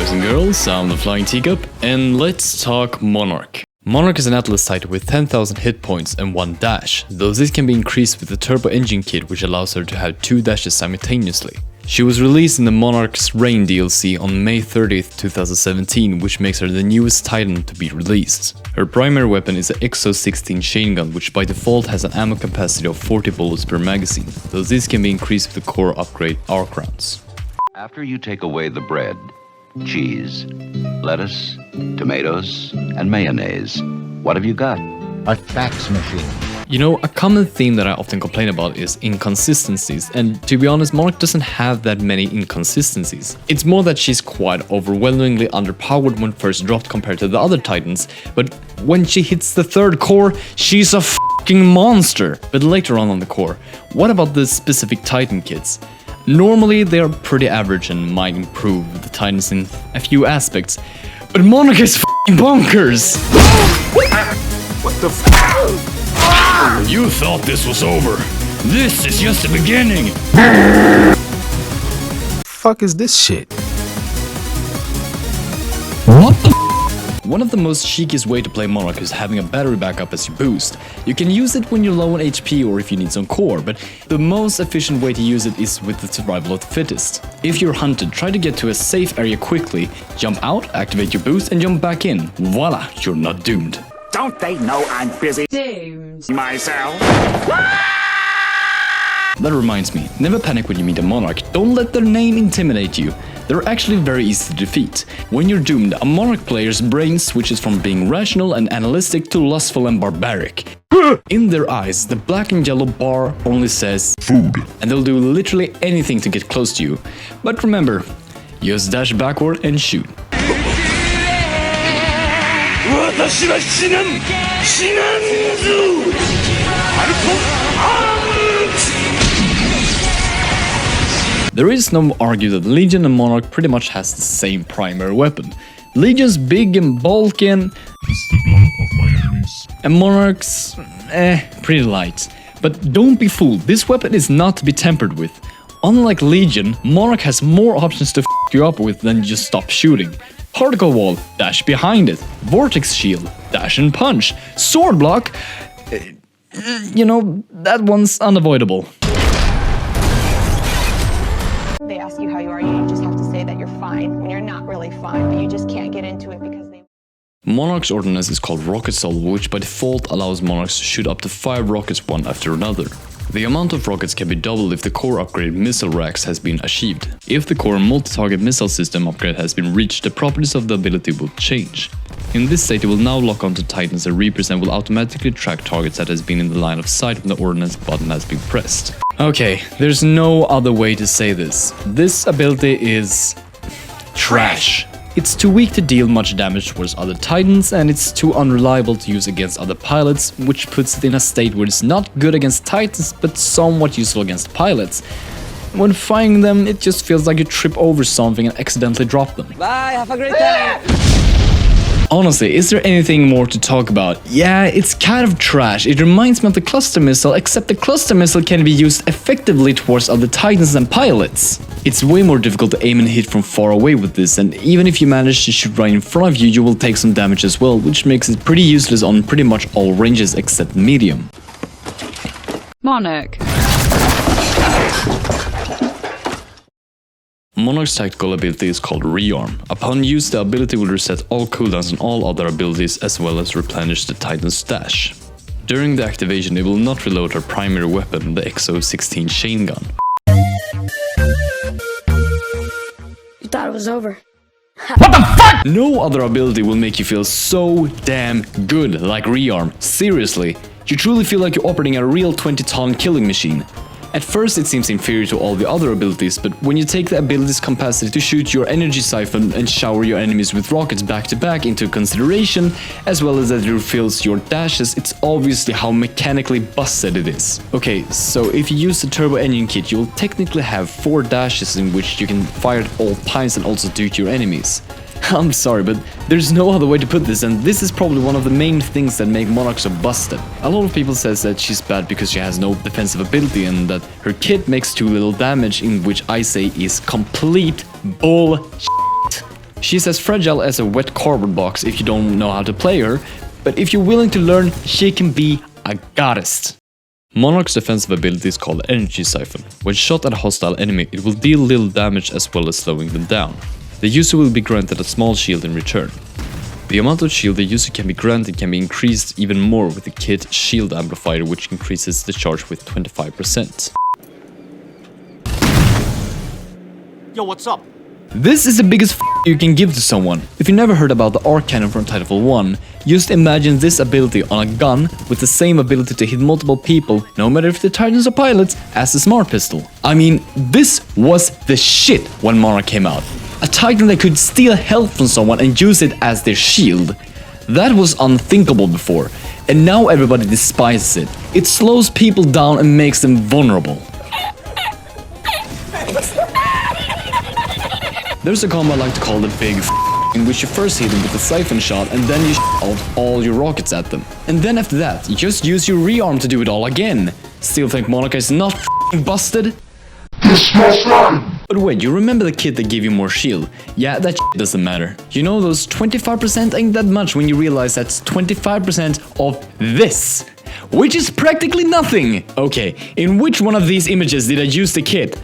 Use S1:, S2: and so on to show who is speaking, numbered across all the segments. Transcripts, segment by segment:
S1: boys and girls, I'm the Flying Teacup, and let's talk Monarch. Monarch is an Atlas Titan with 10,000 hit points and 1 dash, though this can be increased with the Turbo Engine kit, which allows her to have 2 dashes simultaneously. She was released in the Monarch's Rain DLC on May 30th, 2017, which makes her the newest Titan to be released. Her primary weapon is an XO16 chain gun, which by default has an ammo capacity of 40 bullets per magazine, though this can be increased with the core upgrade arc rounds.
S2: After you take away the bread, cheese, lettuce, tomatoes, and mayonnaise, what have you got?
S3: A fax machine.
S1: You know, a common theme that I often complain about is inconsistencies, and to be honest, Monarch doesn't have that many inconsistencies. It's more that she's quite overwhelmingly underpowered when first dropped compared to the other Titans, but when she hits the third core, she's a f***ing monster! But later on the core, what about the specific Titan kits? Normally they are pretty average and might improve the Titans in a few aspects, but Monarch is f***ing bonkers!
S3: What the f***?
S1: You thought this was over. This is just the beginning.
S3: Fuck is this shit?
S1: What the f? One of the most cheekiest way to play Monarch is having a battery backup as you boost. You can use it when you're low on HP or if you need some core, but the most efficient way to use it is with the survival of the fittest. If you're hunted, try to get to a safe area quickly, jump out, activate your boost and jump back in. Voila, you're not doomed.
S4: Don't they know I'm busy
S5: Doomed
S4: myself?
S1: That reminds me, never panic when you meet a Monarch. Don't let their name intimidate you. They're actually very easy to defeat. When you're doomed, a Monarch player's brain switches from being rational and analytic to lustful and barbaric. In their eyes, the black and yellow bar only says food, and they'll do literally anything to get close to you. But remember, just dash backward and shoot. There is no argue that Legion and Monarch pretty much has the same primary weapon. Legion's big and bulky and Monarch's pretty light. But don't be fooled, this weapon is not to be tampered with. Unlike Legion, Monarch has more options to f you up with than just stop shooting. Particle wall, dash behind it. Vortex shield, dash and punch. Sword block, you know, that one's unavoidable.
S5: They ask you how you are, you just have to say that you're fine when you're not really fine, but you just can't get into it because they...
S1: Monarch's ordnance is called Rocket Salvo, which by default allows Monarchs to shoot up to 5 rockets one after another. The amount of rockets can be doubled if the core upgrade missile racks has been achieved. If the core multi-target missile system upgrade has been reached, the properties of the ability will change. In this state, it will now lock onto Titans and Reapers and will automatically track targets that has been in the line of sight when the ordnance button has been pressed. Okay, there's no other way to say this. This ability is trash. It's too weak to deal much damage towards other Titans, and it's too unreliable to use against other pilots, which puts it in a state where it's not good against Titans, but somewhat useful against pilots. When firing them, it just feels like you trip over something and accidentally drop them.
S6: Bye, have a great day!
S1: Honestly, is there anything more to talk about? Yeah, it's kind of trash. It reminds me of the cluster missile, except the cluster missile can be used effectively towards other Titans and pilots. It's way more difficult to aim and hit from far away with this, and even if you manage to shoot right in front of you, you will take some damage as well, which makes it pretty useless on pretty much all ranges except medium.
S7: Monarch.
S1: Monarch's tactical ability is called REARM. Upon use, the ability will reset all cooldowns and all other abilities as well as replenish the Titan's stash. During the activation, it will not reload her primary weapon, the XO16 chain gun.
S8: You thought it was over.
S1: What the fuck?! No other ability will make you feel so damn good like REARM. Seriously, you truly feel like you're operating a real 20-ton killing machine. At first it seems inferior to all the other abilities, but when you take the ability's capacity to shoot your energy siphon and shower your enemies with rockets back to back into consideration, as well as that it refills your dashes, it's obviously how mechanically busted it is. Okay, so if you use the turbo engine kit, you'll technically have 4 dashes in which you can fire at all times and also do to your enemies. I'm sorry, but there's no other way to put this, and this is probably one of the main things that make Monarch so busted. A lot of people says that she's bad because she has no defensive ability and that her kit makes too little damage, in which I say is complete bullshit. She's as fragile as a wet cardboard box if you don't know how to play her, but if you're willing to learn, she can be a goddess. Monarch's defensive ability is called Energy Siphon. When shot at a hostile enemy, it will deal little damage as well as slowing them down. The user will be granted a small shield in return. The amount of shield the user can be granted can be increased even more with the kit Shield Amplifier, which increases the charge with 25%.
S4: Yo, what's up?
S1: This is the biggest you can give to someone. If you never heard about the arc cannon from Titanfall 1, just imagine this ability on a gun with the same ability to hit multiple people, no matter if the Titans are pilots, as the Smart Pistol. I mean, this was the shit when Monarch came out. A Titan that could steal health from someone and use it as their shield. That was unthinkable before, and now everybody despises it. It slows people down and makes them vulnerable. There's a combo I like to call the big in which you first hit them with a siphon shot and then you out all your rockets at them. And then after that, you just use your rearm to do it all again. Still think Monarch is not busted? But wait, you remember the kit that gave you more shield? Yeah, that doesn't matter. You know, those 25% ain't that much when you realize that's 25% of this, which is practically nothing. Okay, in which one of these images did I use the kit?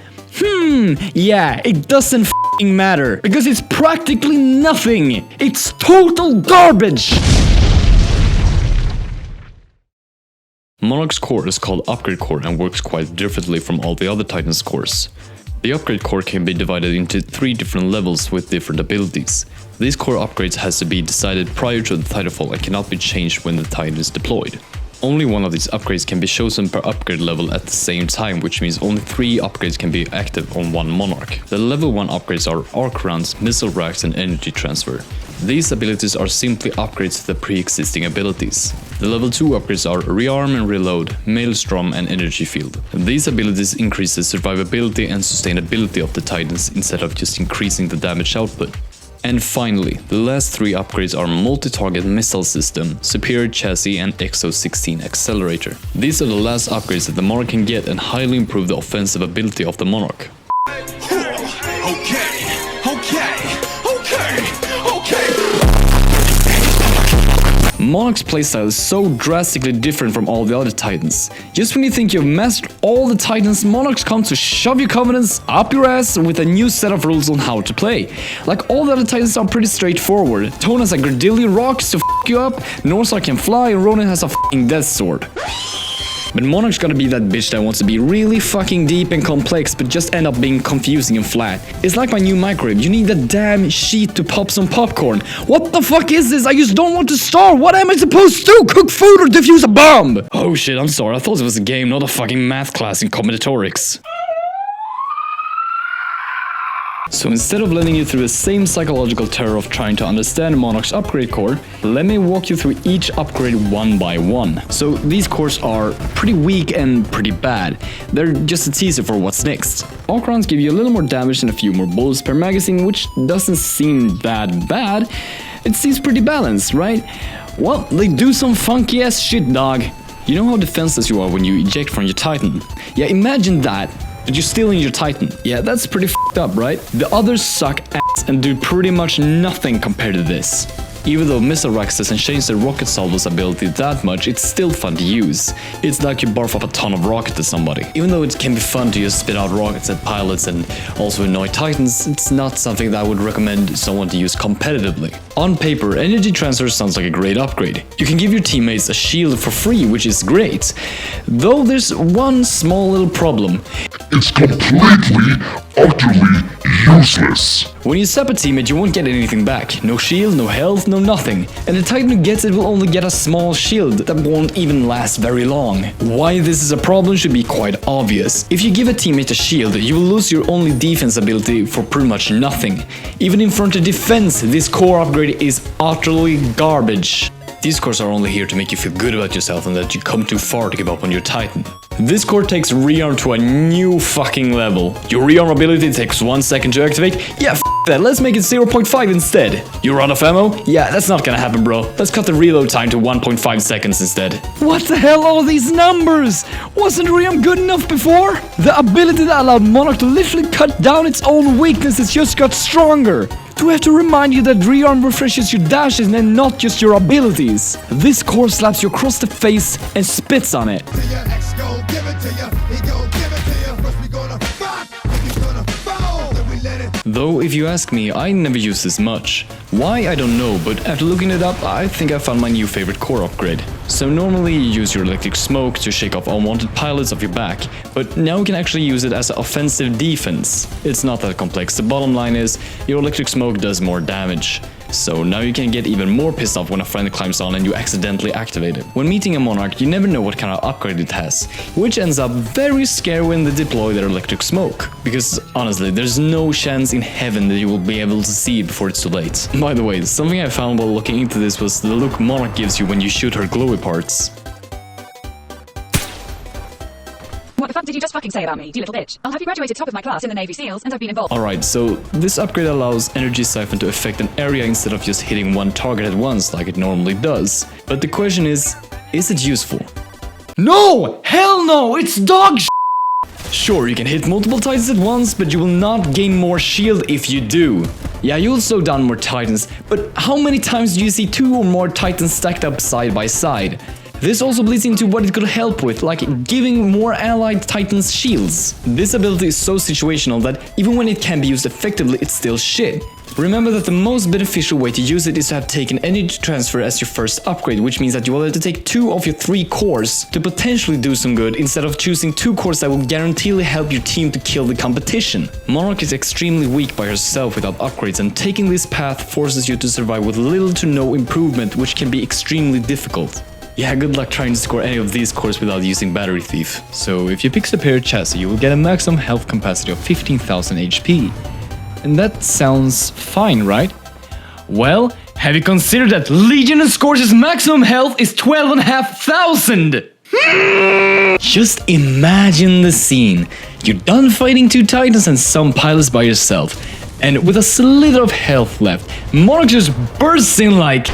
S1: Yeah, it doesn't matter, because it's practically nothing. It's total garbage. Monarch's core is called Upgrade Core and works quite differently from all the other Titans cores. The Upgrade Core can be divided into 3 different levels with different abilities. These core upgrades has to be decided prior to the Titanfall and cannot be changed when the Titan is deployed. Only one of these upgrades can be chosen per upgrade level at the same time, which means only 3 upgrades can be active on one Monarch. The level 1 upgrades are Arc Rounds, Missile Racks and Energy Transfer. These abilities are simply upgrades to the pre-existing abilities. The level 2 upgrades are Rearm and Reload, Maelstrom and Energy Field. These abilities increase the survivability and sustainability of the Titans instead of just increasing the damage output. And finally, the last 3 upgrades are Multi-Target Missile System, Superior Chassis and Exo-16 Accelerator. These are the last upgrades that the Monarch can get and highly improve the offensive ability of the Monarch. Monarch's playstyle is so drastically different from all the other Titans. Just when you think you've mastered all the Titans, Monarchs come to shove your confidence up your ass with a new set of rules on how to play. Like all the other Titans are pretty straightforward. Tone has a gradillion rocks to f*** you up, Northstar can fly, and Ronin has a f***ing death sword. But Monarch's gotta be that bitch that wants to be really fucking deep and complex but just end up being confusing and flat. It's like my new microwave, you need that damn sheet to pop some popcorn. What the fuck is this? I just don't want to starve. What am I supposed to do? Cook food or defuse a bomb? Oh shit, I'm sorry, I thought it was a game, not a fucking math class in combinatorics. So instead of letting you through the same psychological terror of trying to understand Monarch's upgrade core, let me walk you through each upgrade one by one. So these cores are pretty weak and pretty bad. They're just a teaser for what's next. Arc rounds give you a little more damage and a few more bullets per magazine, which doesn't seem that bad. It seems pretty balanced, right? Well, they do some funky ass shit, dog. You know how defenseless you are when you eject from your Titan? Yeah, imagine that. But you're still in your Titan. Yeah, that's pretty f***ed up, right? The others suck ass and do pretty much nothing compared to this. Even though Missile Racks doesn't change the rocket salvo's ability that much, it's still fun to use. It's like you barf up a ton of rocket to somebody. Even though it can be fun to just spit out rockets at pilots and also annoy Titans, it's not something that I would recommend someone to use competitively. On paper, Energy Transfer sounds like a great upgrade. You can give your teammates a shield for free, which is great. Though there's one small little problem.
S6: It's completely, utterly useless.
S1: When you sap a teammate, you won't get anything back. No shield, no health, no nothing. And the Titan who gets it will only get a small shield that won't even last very long. Why this is a problem should be quite obvious. If you give a teammate a shield, you will lose your only defense ability for pretty much nothing. Even in front of defense, this core upgrade is utterly garbage. These cores are only here to make you feel good about yourself and that you come too far to give up on your Titan. This core takes rearm to a new fucking level. Your rearm ability takes 1 second to activate? Yeah, f that, let's make it 0.5 instead. You're out of ammo? Yeah, that's not gonna happen, bro. Let's cut the reload time to 1.5 seconds instead. What the hell are these numbers? Wasn't rearm good enough before? The ability that allowed Monarch to literally cut down its own weaknesses just got stronger.
S9: Do I have to remind you that REARM refreshes your dashes and not just your abilities? This core slaps you across the face and spits on it.
S1: Though, if you ask me, I never use this much. Why, I don't know, but after looking it up, I think I found my new favorite core upgrade. So normally you use your electric smoke to shake off unwanted pilots off your back, but now you can actually use it as an offensive defense. It's not that complex, the bottom line is, your electric smoke does more damage. So now you can get even more pissed off when a friend climbs on and you accidentally activate it. When meeting a Monarch, you never know what kind of upgrade it has, which ends up very scary when they deploy their electric smoke. Because honestly, there's no chance in heaven that you will be able to see it before it's too late. By the way, something I found while looking into this was the look Monarch gives you when you shoot her glowy parts.
S7: What the fuck did you just fucking say about me, you little bitch? I'll have you graduated top of my class in the Navy SEALs, and I've been involved.
S1: Alright, so this upgrade allows Energy Siphon to affect an area instead of just hitting one target at once like it normally does. But the question is it useful?
S9: No! Hell no! It's dog shit!
S1: Sure, you can hit multiple titans at once, but you will not gain more shield if you do. Yeah, you'll slow down more titans, but how many times do you see 2 or more titans stacked up side by side? This also bleeds into what it could help with, like giving more allied titans shields. This ability is so situational that even when it can be used effectively, it's still shit. Remember that the most beneficial way to use it is to have taken energy transfer as your first upgrade, which means that you will have to take 2 of your 3 cores to potentially do some good instead of choosing 2 cores that will guaranteedly help your team to kill the competition. Monarch is extremely weak by herself without upgrades, and taking this path forces you to survive with little to no improvement, which can be extremely difficult. Yeah, good luck trying to score any of these cores without using Battery Thief. So if you pick Superior Chassis, you will get a maximum health capacity of 15,000 HP. And that sounds fine, right? Well, have you considered that Legion and Scourge's maximum health is 12,500? Just imagine the scene. You're done fighting 2 titans and some pilots by yourself. And with a slither of health left, Monarch just bursts in like...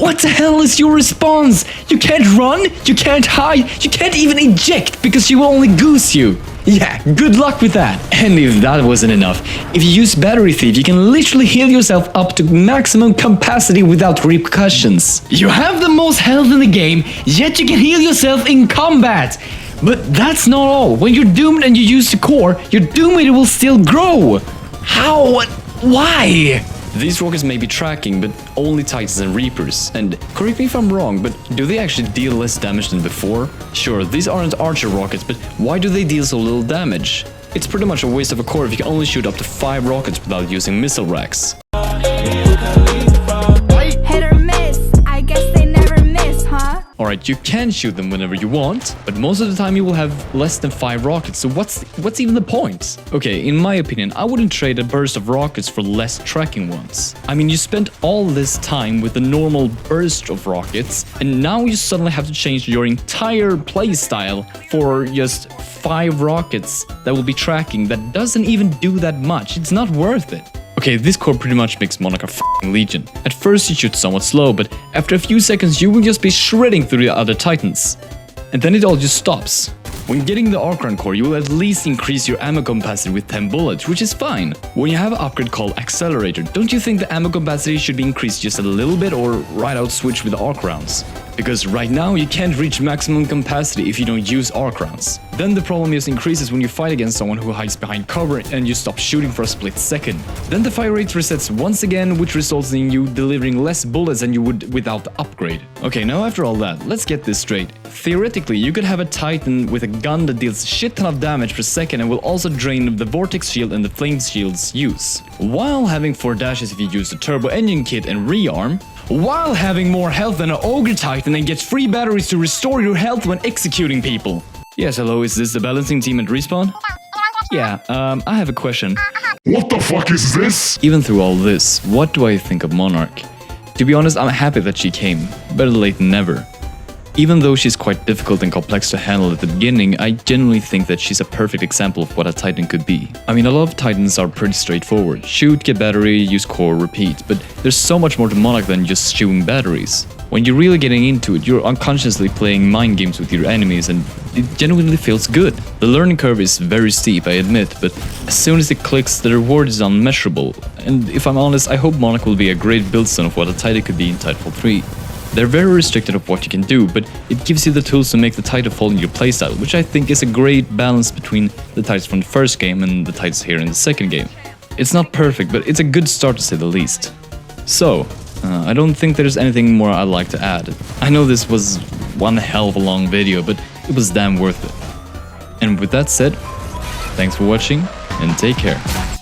S1: What the hell is your response? You can't run, you can't hide, you can't even eject because she will only goose you. Yeah, good luck with that. And if that wasn't enough, if you use Battery Thief, you can literally heal yourself up to maximum capacity without repercussions. You have the most health in the game, yet you can heal yourself in combat. But that's not all. When you're doomed and you use the core, your doom meter will still grow. How? What? Why? These rockets may be tracking, but only Titans and Reapers. And correct me if I'm wrong, but do they actually deal less damage than before? Sure, these aren't Archer rockets, but why do they deal so little damage? It's pretty much a waste of a core if you can only shoot up to 5 rockets without using missile racks.
S8: Hit or miss. I guess they never miss, huh?
S1: Alright, you can shoot them whenever you want, but most of the time you will have less than 5 rockets, so what's even the point? Okay, in my opinion, I wouldn't trade a burst of rockets for less tracking ones. I mean, you spent all this time with the normal burst of rockets, and now you suddenly have to change your entire playstyle for just 5 rockets that will be tracking that doesn't even do that much. It's not worth it. Okay, this core pretty much makes Monarch a f***ing Legion. At first you shoot somewhat slow, but after a few seconds you will just be shredding through the other titans. And then it all just stops. When getting the Archon core, you will at least increase your ammo capacity with 10 bullets, which is fine. When you have an upgrade called Accelerator, don't you think the ammo capacity should be increased just a little bit or right out switch with the arc rounds? Because right now you can't reach maximum capacity if you don't use arc rounds. Then the problem just increases when you fight against someone who hides behind cover and you stop shooting for a split second. Then the fire rate resets once again, which results in you delivering less bullets than you would without the upgrade. Okay, now after all that, let's get this straight. Theoretically, you could have a Titan with a gun that deals a shit ton of damage per second and will also drain the Vortex Shield and the Flame Shield's use, while having 4 dashes if you use the Turbo Engine Kit and REARM, while having more health than an Ogre Titan and gets free batteries to restore your health when executing people. Yes, hello, is this the balancing team at Respawn? Yeah, I have a question.
S6: What the fuck is this?
S1: Even through all this, what do I think of Monarch? To be honest, I'm happy that she came. Better late than never. Even though she's quite difficult and complex to handle at the beginning, I genuinely think that she's a perfect example of what a Titan could be. I mean, a lot of Titans are pretty straightforward. Shoot, get battery, use core, repeat. But there's so much more to Monarch than just shooting batteries. When you're really getting into it, you're unconsciously playing mind games with your enemies and it genuinely feels good. The learning curve is very steep, I admit, but as soon as it clicks, the reward is unmeasurable. And if I'm honest, I hope Monarch will be a great build-stone of what a Titan could be in Titanfall 3. They're very restricted of what you can do, but it gives you the tools to make the Titanfall in your playstyle, which I think is a great balance between the Titans from the first game and the Titans here in the second game. It's not perfect, but it's a good start to say the least. So, I don't think there's anything more I'd like to add. I know this was one hell of a long video, but it was damn worth it. And with that said, thanks for watching and take care.